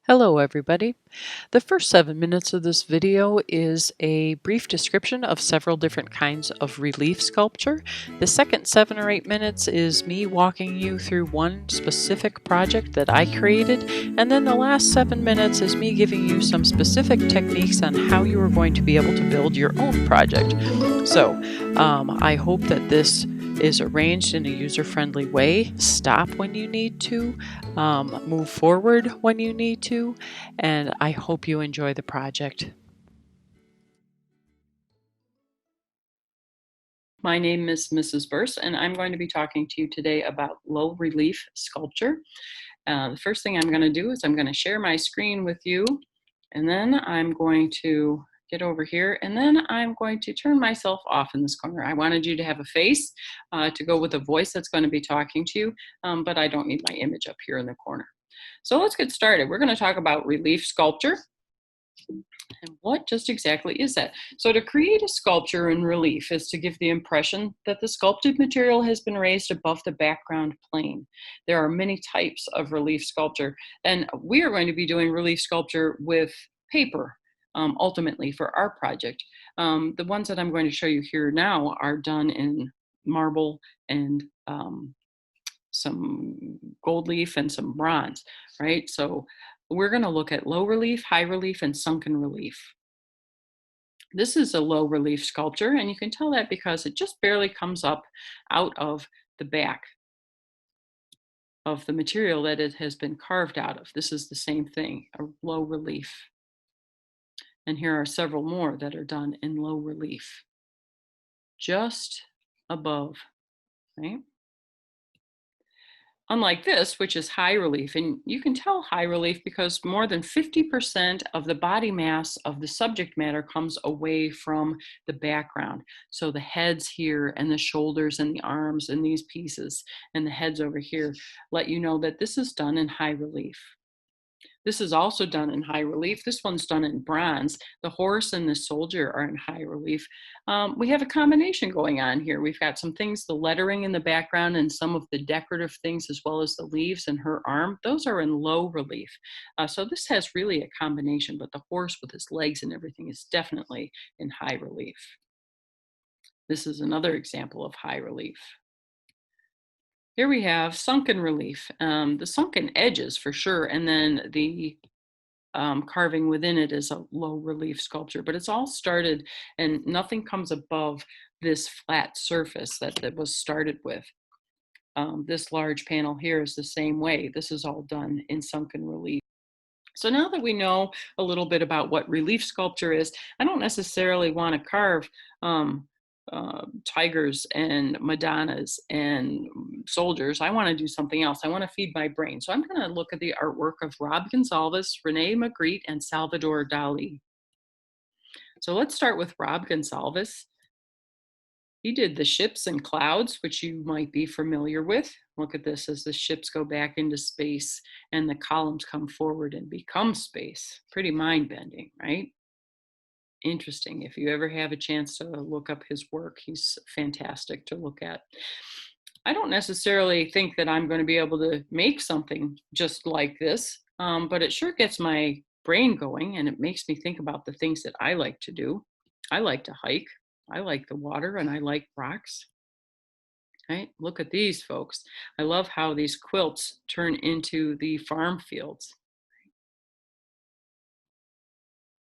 Hello everybody. The first 7 minutes of this video is a brief description of several different kinds of relief sculpture. The second 7 or 8 minutes is me walking you through one specific project that I created, and then the last 7 minutes is me giving you some specific techniques on how you are going to be able to build your own project. I hope that this is arranged in a user-friendly way. Stop when you need to, move forward when you need to, and I hope you enjoy the project. My name is Mrs. Burse, and I'm going to be talking to you today about low relief sculpture. The first thing I'm going to do is I'm going to share my screen with you, and then I'm going to get over here, and then I'm going to turn myself off in this corner. I wanted you to have a face to go with a voice that's going to be talking to you, but I don't need my image up here in the corner. So let's get started. We're going to talk about relief sculpture. And what just exactly is that? So to create a sculpture in relief is to give the impression that the sculpted material has been raised above the background plane. There are many types of relief sculpture, and we are going to be doing relief sculpture with paper, ultimately for our project. The ones that I'm going to show you here now are done in marble and some gold leaf and some bronze, right? So we're going to look at low relief, high relief, and sunken relief. This is a low relief sculpture, and you can tell that because it just barely comes up out of the back of the material that it has been carved out of. This is the same thing, a low relief. And here are several more that are done in low relief, just above, right? Unlike this, which is high relief, and you can tell high relief because more than 50% of the body mass of the subject matter comes away from the background. So the heads here and the shoulders and the arms and these pieces and the heads over here let you know that this is done in high relief. This is also done in high relief. This one's done in bronze. The horse and the soldier are in high relief. We have a combination going on here. We've got some things, the lettering in the background and some of the decorative things, as well as the leaves in her arm. Those are in low relief. So this has really a combination, but the horse with his legs and everything is definitely in high relief. This is another example of high relief. Here we have sunken relief, the sunken edges for sure, and then the carving within it is a low relief sculpture, but it's all started and nothing comes above this flat surface that was started with. This large panel here is the same way. This is all done in sunken relief. So now that we know a little bit about what relief sculpture is, I don't necessarily want to carve tigers and Madonnas and soldiers. I want to do something else. I want to feed my brain. So I'm going to look at the artwork of Rob Gonsalves, Rene Magritte, and Salvador Dali. So let's start with Rob Gonsalves. He did the ships and clouds, which you might be familiar with. Look at this as the ships go back into space and the columns come forward and become space. Pretty mind-bending, right? Interesting. If you ever have a chance to look up his work, he's fantastic to look at. I don't necessarily think that I'm going to be able to make something just like this, but it sure gets my brain going and it makes me think about the things that I like to do. I like to hike, I like the water, and I like rocks. Right? Look at these folks. I love how these quilts turn into the farm fields.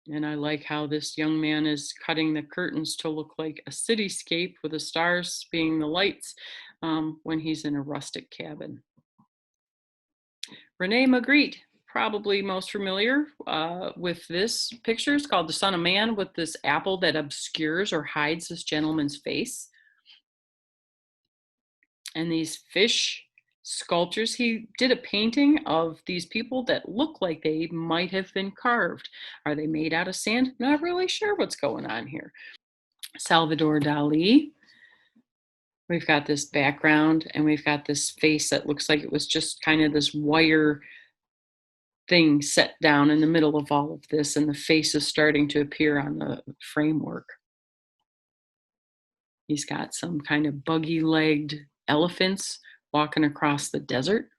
And I like how this young man is cutting the curtains to look like a cityscape with the stars being the lights when he's in a rustic cabin. Rene Magritte, probably most familiar with this picture. It's called The Son of Man, with this apple that obscures or hides this gentleman's face. And these fish sculptures. He did a painting of these people that look like they might have been carved. Are they made out of sand? Not really sure what's going on here. Salvador Dali. We've got this background and we've got this face that looks like it was just kind of this wire thing set down in the middle of all of this, and the face is starting to appear on the framework. He's got some kind of buggy legged elephants walking across the desert.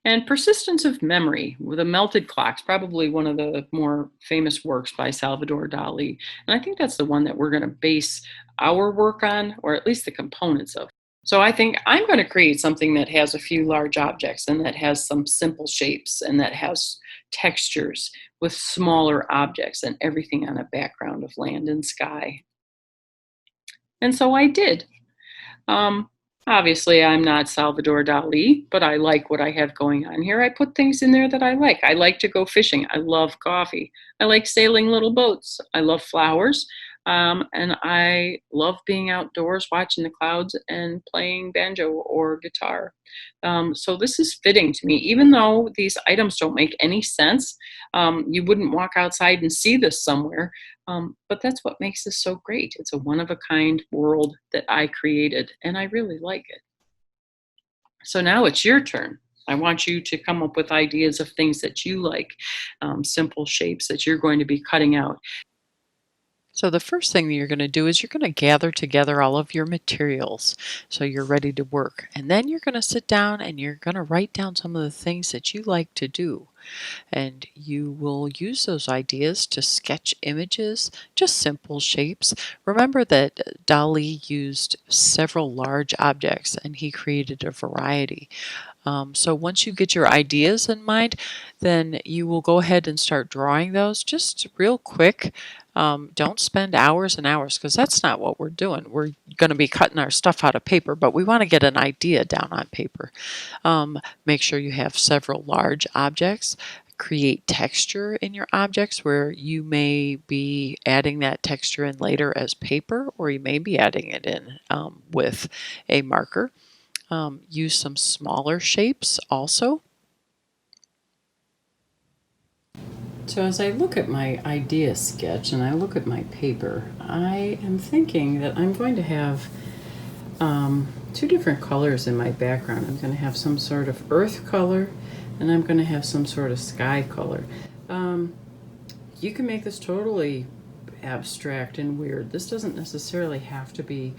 And persistence of memory with a melted clock's probably one of the more famous works by Salvador Dali. And I think that's the one that we're going to base our work on, or at least the components of. So I think I'm going to create something that has a few large objects and that has some simple shapes and that has textures with smaller objects and everything on a background of land and sky. And so I did. Um, Obviously, I'm not Salvador Dali, but I like what I have going on here. I put things in there that I like. I like to go fishing. I love coffee. I like sailing little boats. I love flowers. And I love being outdoors, watching the clouds and playing banjo or guitar. So this is fitting to me, even though these items don't make any sense. You wouldn't walk outside and see this somewhere. But that's what makes this so great. It's a one of a kind world that I created, and I really like it. So now it's your turn. I want you to come up with ideas of things that you like, simple shapes that you're going to be cutting out. So the first thing that you're going to do is you're going to gather together all of your materials so you're ready to work. And then you're going to sit down and you're going to write down some of the things that you like to do. And you will use those ideas to sketch images, just simple shapes. Remember that Dali used several large objects and he created a variety. So once you get your ideas in mind, then you will go ahead and start drawing those just real quick. Don't spend hours and hours because that's not what we're doing. We're going to be cutting our stuff out of paper, but we want to get an idea down on paper. Make sure you have several large objects. Create texture in your objects where you may be adding that texture in later as paper, or you may be adding it in with a marker. Use some smaller shapes also. So as I look at my idea sketch and I look at my paper, I am thinking that I'm going to have two different colors in my background. I'm going to have some sort of earth color and I'm going to have some sort of sky color. You can make this totally abstract and weird. This doesn't necessarily have to be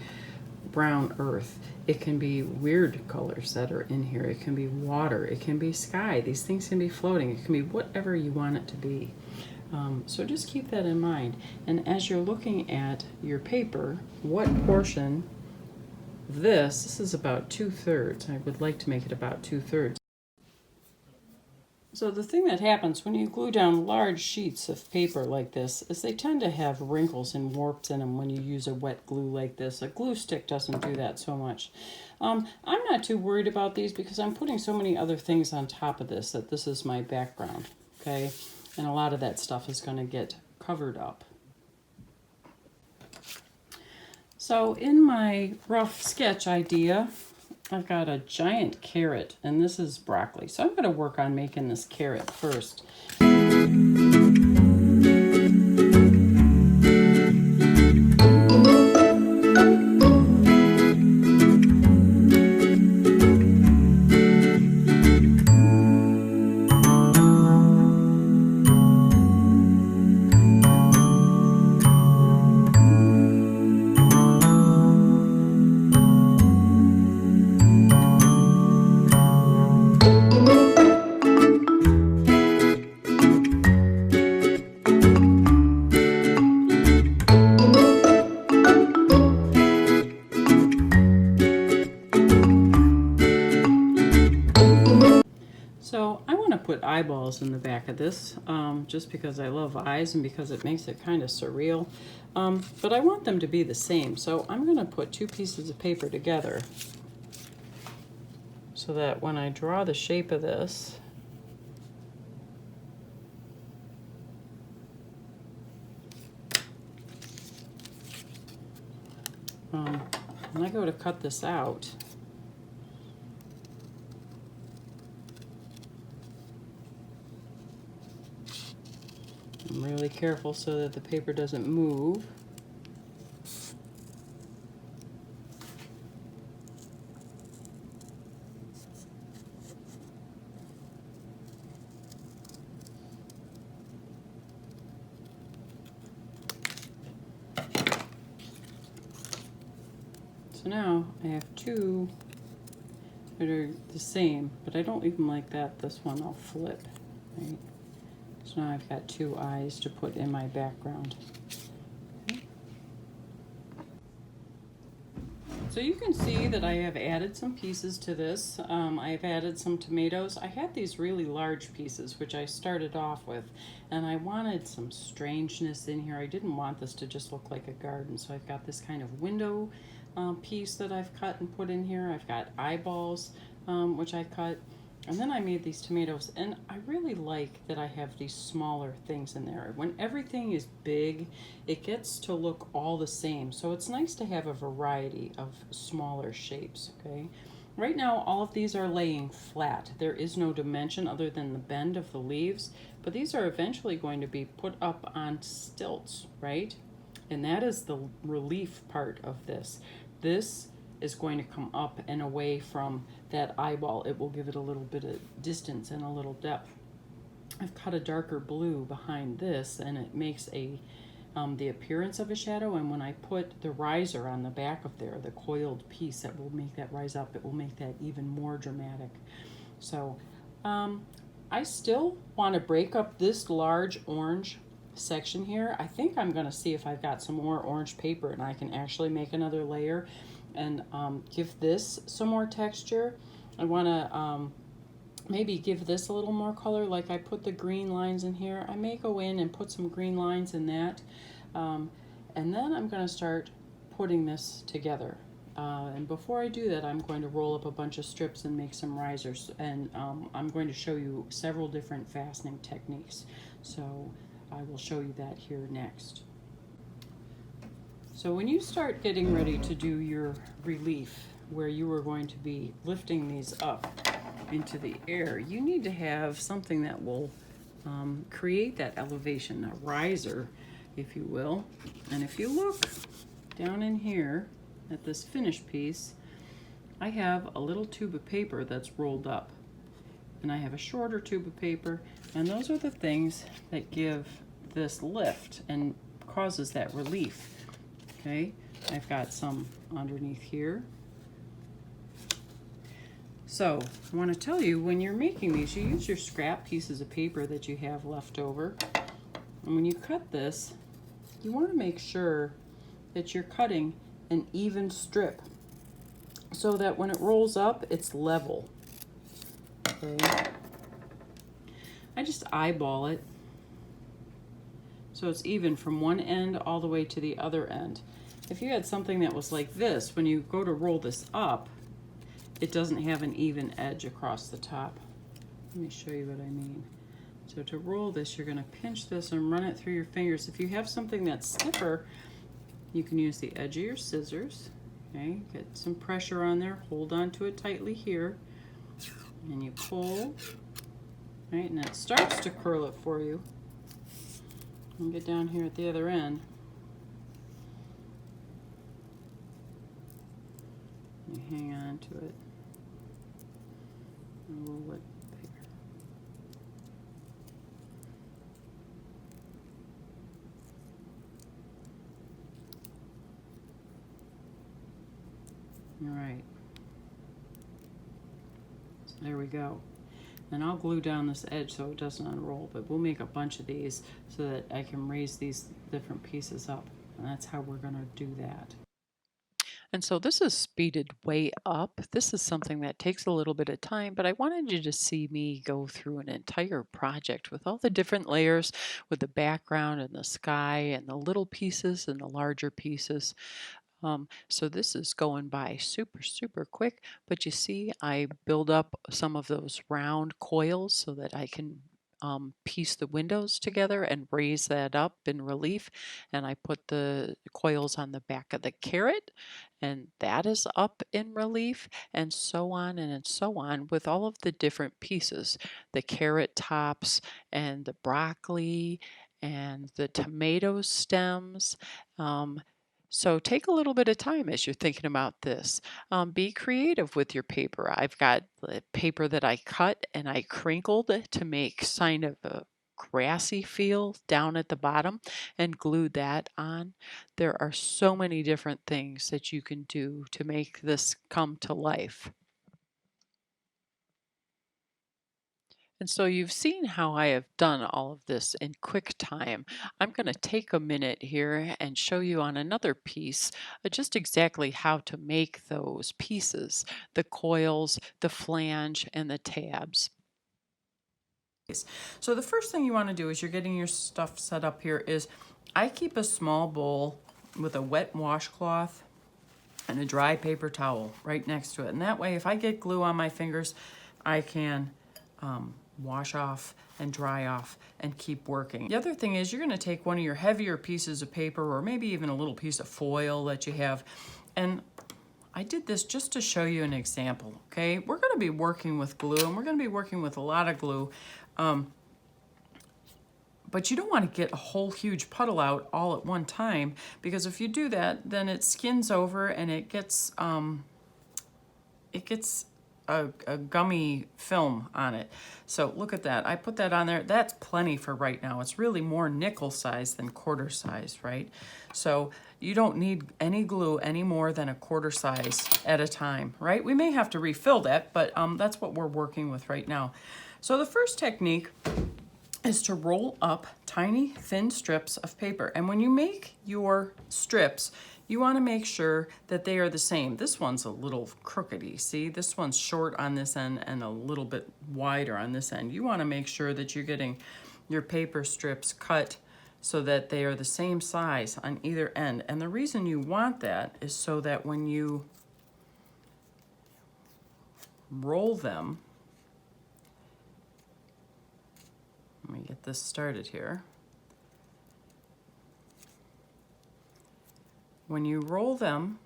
brown earth. It can be weird colors that are in here. It can be water. It can be sky. These things can be floating. It can be whatever you want it to be. So just keep that in mind. And as you're looking at your paper, what portion, this is about 2/3. I would like to make it about 2/3. So the thing that happens when you glue down large sheets of paper like this is they tend to have wrinkles and warps in them when you use a wet glue like this. A glue stick doesn't do that so much. I'm not too worried about these because I'm putting so many other things on top of this that this is my background, okay? And a lot of that stuff is going to get covered up. So in my rough sketch idea, I've got a giant carrot, and this is broccoli. So I'm going to work on making this carrot first. So I want to put eyeballs in the back of this just because I love eyes and because it makes it kind of surreal. But I want them to be the same. So I'm going to put two pieces of paper together so that when I draw the shape of this, when I go to cut this out, I'm really careful so that the paper doesn't move. So now I have two that are the same, but I don't leave them like that. This one I'll flip, right? So now I've got two eyes to put in my background. So you can see that I have added some pieces to this. I've added some tomatoes. I had these really large pieces, which I started off with, and I wanted some strangeness in here. I didn't want this to just look like a garden, so I've got this kind of window piece that I've cut and put in here. I've got eyeballs, which I cut. And then I made these tomatoes, and I really like that I have these smaller things in there. When everything is big, it gets to look all the same. So it's nice to have a variety of smaller shapes, okay? Right now, all of these are laying flat. There is no dimension other than the bend of the leaves, but these are eventually going to be put up on stilts, right? And that is the relief part of this. This is going to come up and away from that eyeball. It will give it a little bit of distance and a little depth. I've cut a darker blue behind this, and it makes the appearance of a shadow. And when I put the riser on the back of there, the coiled piece that will make that rise up, it will make that even more dramatic. So I still want to break up this large orange section here. I think I'm going to see if I've got some more orange paper and I can actually make another layer and give this some more texture. I want to maybe give this a little more color, like I put the green lines in here. I may go in and put some green lines in that. And then I'm going to start putting this together. And before I do that, I'm going to roll up a bunch of strips and make some risers. And I'm going to show you several different fastening techniques. So I will show you that here next. So when you start getting ready to do your relief, where you are going to be lifting these up into the air, you need to have something that will create that elevation, a riser, if you will. And if you look down in here at this finished piece, I have a little tube of paper that's rolled up. And I have a shorter tube of paper, and those are the things that give this lift and causes that relief. Okay, I've got some underneath here. So I want to tell you, when you're making these, you use your scrap pieces of paper that you have left over. And when you cut this, you want to make sure that you're cutting an even strip so that when it rolls up, it's level. Okay. I just eyeball it so it's even from one end all the way to the other end. If you had something that was like this, when you go to roll this up, it doesn't have an even edge across the top. Let me show you what I mean. So to roll this, you're going to pinch this and run it through your fingers. If you have something that's stiffer, you can use the edge of your scissors. Okay, get some pressure on there, hold on to it tightly here, and you pull, right, and it starts to curl it for you. And get down here at the other end. You hang on to it and roll it there. All right. So there we go. And I'll glue down this edge so it doesn't unroll, but we'll make a bunch of these so that I can raise these different pieces up. And that's how we're going to do that. And so this is speeded way up. This is something that takes a little bit of time, but I wanted you to see me go through an entire project with all the different layers, with the background and the sky and the little pieces and the larger pieces. So this is going by super, super quick, but you see I build up some of those round coils so that I can piece the windows together and raise that up in relief. And I put the coils on the back of the carrot, and that is up in relief, and so on and so on with all of the different pieces, the carrot tops and the broccoli and the tomato stems. So take a little bit of time as you're thinking about this. Be creative with your paper. I've got the paper that I cut and I crinkled to make kind of a grassy feel down at the bottom and glued that on. There are so many different things that you can do to make this come to life. And so you've seen how I have done all of this in quick time. I'm going to take a minute here and show you on another piece just exactly how to make those pieces, the coils, the flange, and the tabs. So the first thing you want to do as you're getting your stuff set up here is I keep a small bowl with a wet washcloth and a dry paper towel right next to it. And that way, if I get glue on my fingers, I can wash off and dry off and keep working. The other thing is you're going to take one of your heavier pieces of paper or maybe even a little piece of foil that you have. And I did this just to show you an example, okay? We're going to be working with glue, and we're going to be working with a lot of glue. But you don't want to get a whole huge puddle out all at one time, because if you do that, then it skins over and it gets a gummy film on it. So look at that. I put that on there. That's plenty for right now. It's really more nickel size than quarter size, right? So you don't need any glue any more than a quarter size at a time, right? We may have to refill that, but that's what we're working with right now. So the first technique is to roll up tiny thin strips of paper. And when you make your strips, you want to make sure that they are the same. This one's a little crookedy. See, this one's short on this end and a little bit wider on this end. You want to make sure that you're getting your paper strips cut so that they are the same size on either end. And the reason you want that is so that when you roll them, let me get this started here. When you roll them,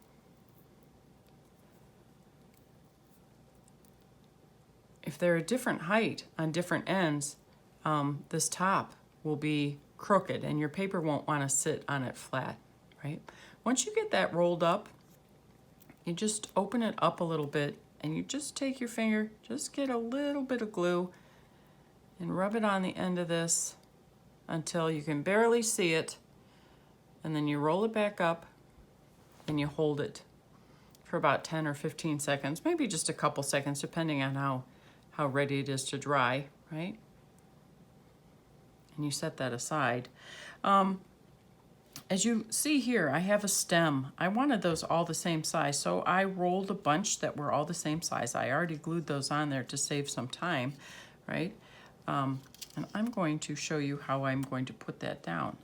if they're a different height on different ends, this top will be crooked and your paper won't want to sit on it flat, right? Once you get that rolled up, you just open it up a little bit and you just take your finger, just get a little bit of glue and rub it on the end of this until you can barely see it, and then you roll it back up and you hold it for about 10 or 15 seconds, maybe just a couple seconds, depending on how ready it is to dry, right? And you set that aside. As you see here, I have a stem. I wanted those all the same size, so I rolled a bunch that were all the same size. I already glued those on there to save some time, right? And I'm going to show you how I'm going to put that down.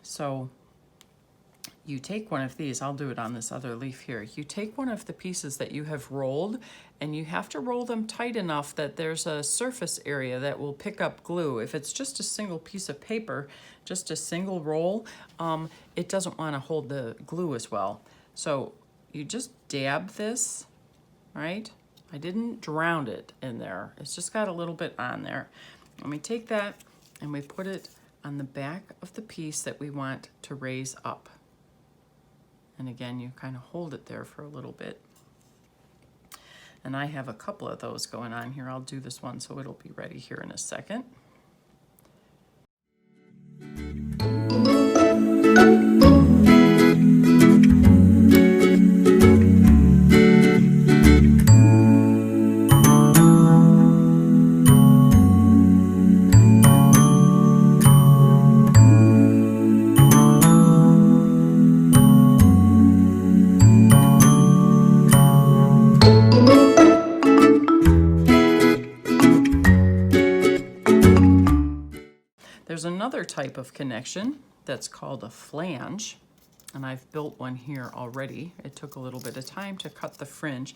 So you take one of these, I'll do it on this other leaf here. You take one of the pieces that you have rolled, and you have to roll them tight enough that there's a surface area that will pick up glue. If it's just a single piece of paper, just a single roll, it doesn't want to hold the glue as well. So you just dab this, right? I didn't drown it in there. It's just got a little bit on there. And we take that and we put it on the back of the piece that we want to raise up. And again, you kind of hold it there for a little bit. And I have a couple of those going on here. I'll do this one so it'll be ready here in a second. There's another type of connection that's called a flange, and I've built one here already. It took a little bit of time to cut the fringe.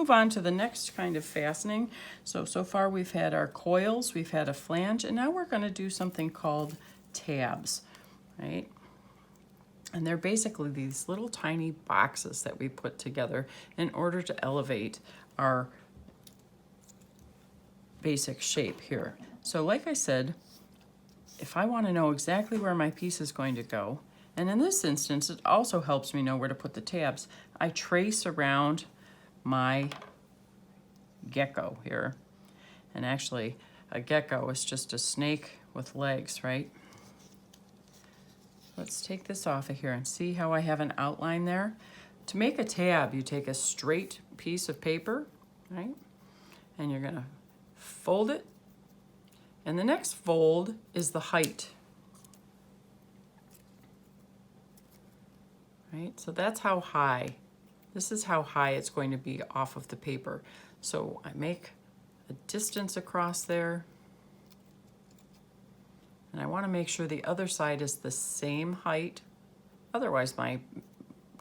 move on to the next kind of fastening. So far we've had our coils, we've had a flange, and now we're going to do something called tabs, right? And they're basically these little tiny boxes that we put together in order to elevate our basic shape here. So like I said, if I want to know exactly where my piece is going to go, and in this instance, it also helps me know where to put the tabs, I trace around my gecko here. And actually, a gecko is just a snake with legs, right? Let's take this off of here and see how I have an outline there. To make a tab, you take a straight piece of paper, right? And you're gonna fold it. And the next fold is the height. Right, so that's how high, this is how high it's going to be off of the paper. So I make a distance across there. And I want to make sure the other side is the same height. Otherwise my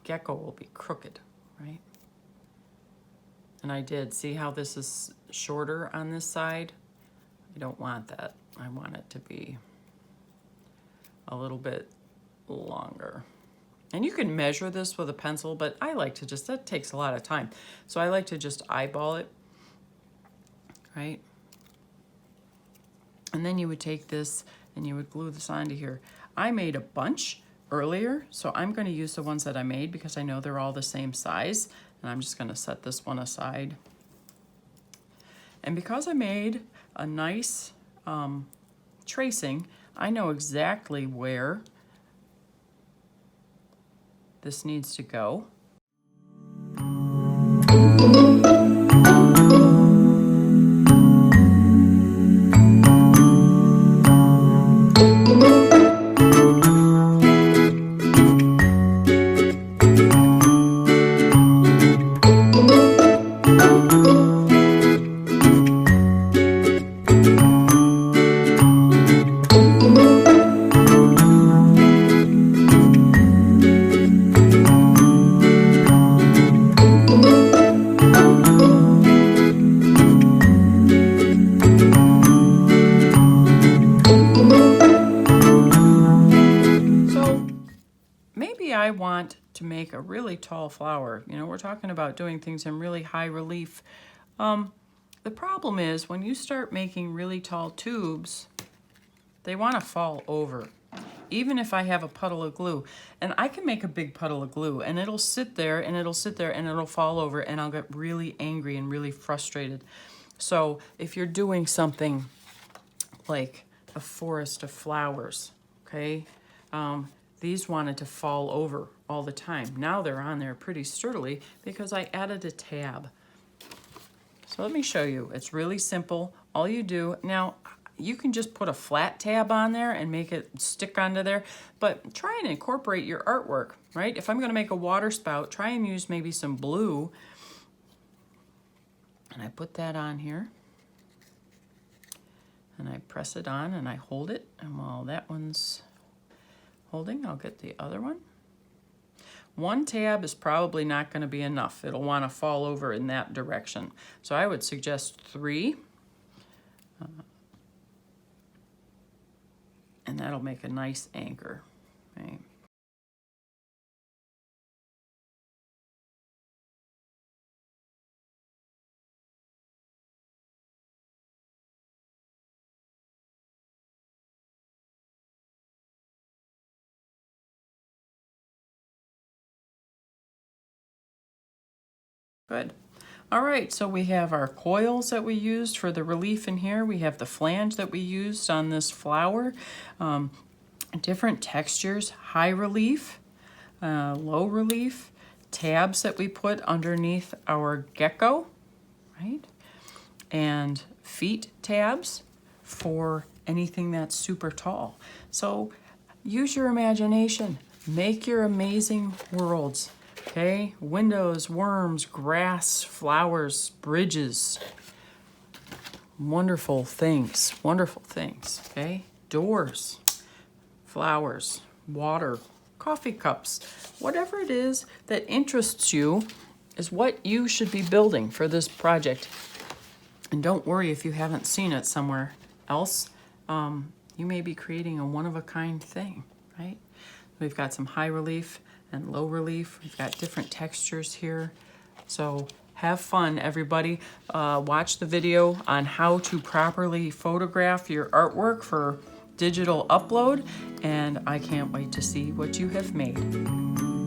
gecko will be crooked, right? And I did. See how this is shorter on this side? I don't want that. I want it to be a little bit longer. And you can measure this with a pencil, but I like to just, that takes a lot of time. So I like to just eyeball it, right? And then you would take this and you would glue this onto here. I made a bunch earlier, so I'm going to use the ones that I made because I know they're all the same size. And I'm just going to set this one aside. And because I made a nice tracing, I know exactly where this needs to go. I want to make a really tall flower. You know, we're talking about doing things in really high relief. The problem is when you start making really tall tubes, they want to fall over. Even if I have a puddle of glue, and I can make a big puddle of glue and it'll sit there and it'll sit there and it'll fall over and I'll get really angry and really frustrated. So if you're doing something like a forest of flowers, okay, these wanted to fall over all the time. Now they're on there pretty sturdily because I added a tab. So let me show you. It's really simple. All you do, now you can just put a flat tab on there and make it stick onto there, but try and incorporate your artwork, right? If I'm gonna make a water spout, try and use maybe some blue. And I put that on here. And I press it on and I hold it. And while that one's holding, I'll get the other one. One tab is probably not going to be enough. It'll want to fall over in that direction. So I would suggest 3. And that'll make a nice anchor, right? Good. All right, so we have our coils that we used for the relief in here. We have the flange that we used on this flower. Different textures, high relief, low relief, tabs that we put underneath our gecko, right? And feet tabs for anything that's super tall. So use your imagination, make your amazing worlds. Okay, windows, worms, grass, flowers, bridges, wonderful things, okay? Doors, flowers, water, coffee cups, whatever it is that interests you is what you should be building for this project. And don't worry if you haven't seen it somewhere else. You may be creating a one-of-a-kind thing, right? We've got some high relief and low relief. We've got different textures here. So have fun, everybody. Watch the video on how to properly photograph your artwork for digital upload, and I can't wait to see what you have made.